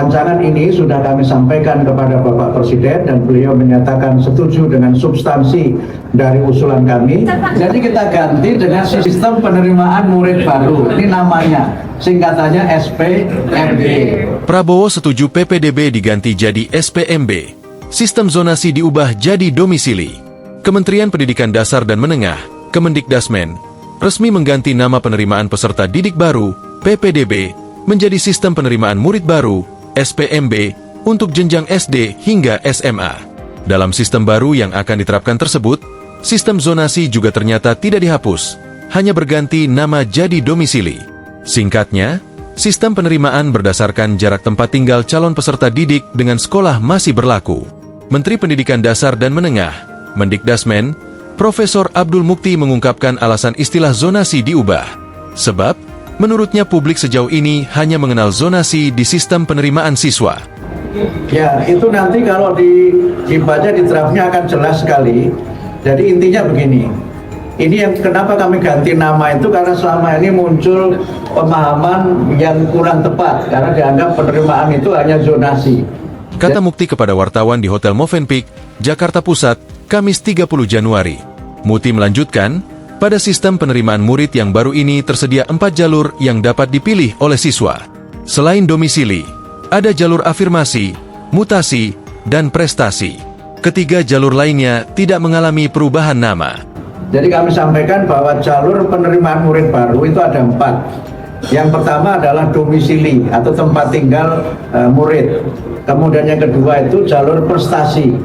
Rancangan ini sudah kami sampaikan kepada Bapak Presiden dan beliau menyatakan setuju dengan substansi dari usulan kami. Jadi kita ganti dengan sistem penerimaan murid baru. Ini namanya, singkatannya SPMB. Prabowo setuju PPDB diganti jadi SPMB. Sistem zonasi diubah jadi domisili. Kementerian Pendidikan Dasar dan Menengah, Kemendikdasmen, resmi mengganti nama penerimaan peserta didik baru, PPDB, menjadi Sistem Penerimaan Murid Baru, SPMB, untuk jenjang SD hingga SMA. Dalam sistem baru yang akan diterapkan tersebut, sistem zonasi juga ternyata tidak dihapus, hanya berganti nama jadi domisili. Singkatnya, sistem penerimaan berdasarkan jarak tempat tinggal calon peserta didik dengan sekolah masih berlaku. Menteri Pendidikan Dasar dan Menengah, Mendikdasmen, Profesor Abdul Mukti mengungkapkan alasan istilah zonasi diubah. Sebab, menurutnya publik sejauh ini hanya mengenal zonasi di sistem penerimaan siswa. Ya, itu nanti kalau dibaca di draftnya akan jelas sekali. Jadi intinya begini, ini yang kenapa kami ganti nama itu karena selama ini muncul pemahaman yang kurang tepat karena dianggap penerimaan itu hanya zonasi. Kata Mukti kepada wartawan di Hotel Movenpick, Jakarta Pusat, Kamis 30 Januari. Mukti melanjutkan, pada sistem penerimaan murid yang baru ini tersedia 4 jalur yang dapat dipilih oleh siswa. Selain domisili, ada jalur afirmasi, mutasi, dan prestasi. Ketiga jalur lainnya tidak mengalami perubahan nama. Jadi kami sampaikan bahwa jalur penerimaan murid baru itu ada 4. Yang pertama adalah domisili atau tempat tinggal murid. Kemudian yang kedua itu jalur prestasi.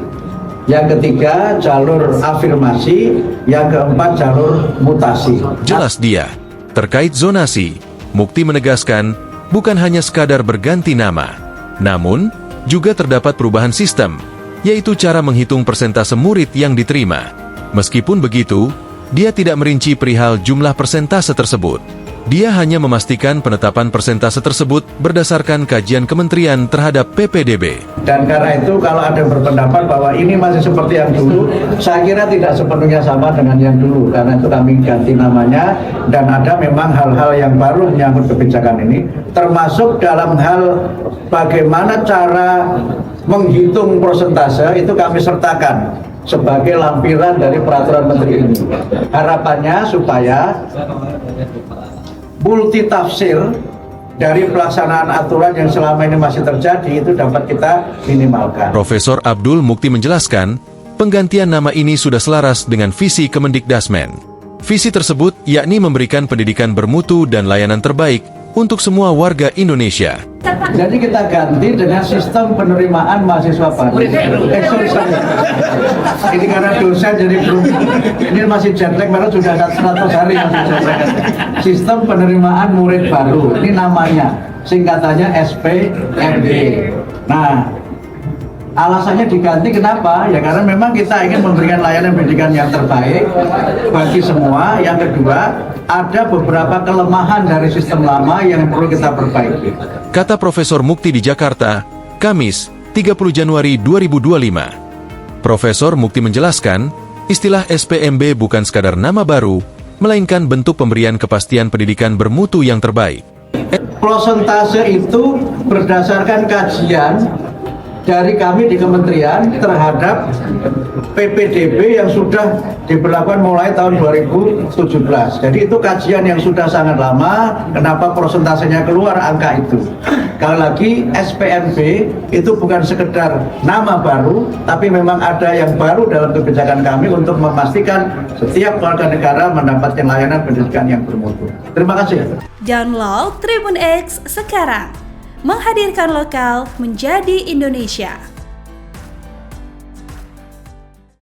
Yang ketiga, jalur afirmasi. Yang keempat, jalur mutasi. Jelas dia. Terkait zonasi, Mukti menegaskan bukan hanya sekadar berganti nama, namun juga terdapat perubahan sistem, yaitu cara menghitung persentase murid yang diterima. Meskipun begitu, dia tidak merinci perihal jumlah persentase tersebut. Dia hanya memastikan penetapan persentase tersebut berdasarkan kajian kementerian terhadap PPDB. Dan karena itu kalau ada yang berpendapat bahwa ini masih seperti yang dulu, saya kira tidak sepenuhnya sama dengan yang dulu. Karena itu kami ganti namanya dan ada memang hal-hal yang baru menyangkut kebijakan ini. Termasuk dalam hal bagaimana cara menghitung persentase itu kami sertakan sebagai lampiran dari peraturan menteri ini. Harapannya supaya multitafsir dari pelaksanaan aturan yang selama ini masih terjadi itu dapat kita minimalkan. Profesor Abdul Mukti menjelaskan, penggantian nama ini sudah selaras dengan visi Kemendikdasmen. Visi tersebut yakni memberikan pendidikan bermutu dan layanan terbaik untuk semua warga Indonesia. Jadi kita ganti dengan sistem penerimaan mahasiswa baru. Ini karena dosen jadi belum. Ini masih jet lag, baru sudah 100 hari. Sistem penerimaan murid baru. Ini namanya, singkatannya SPMB. Nah, alasannya diganti kenapa? Ya karena memang kita ingin memberikan layanan pendidikan yang terbaik bagi semua. Yang kedua, ada beberapa kelemahan dari sistem lama yang perlu kita perbaiki. Kata Profesor Mukti di Jakarta, Kamis, 30 Januari 2025. Profesor Mukti menjelaskan, istilah SPMB bukan sekadar nama baru, melainkan bentuk pemberian kepastian pendidikan bermutu yang terbaik. Prosentase itu berdasarkan kajian dari kami di kementerian terhadap PPDB yang sudah diberlakukan mulai tahun 2017. Jadi itu kajian yang sudah sangat lama, kenapa prosentasenya keluar angka itu. Sekali lagi SPMB itu bukan sekedar nama baru, tapi memang ada yang baru dalam kebijakan kami untuk memastikan setiap warga negara mendapatkan layanan pendidikan yang bermutu. Terima kasih. Download Tribun X sekarang. Menghadirkan lokal menjadi Indonesia.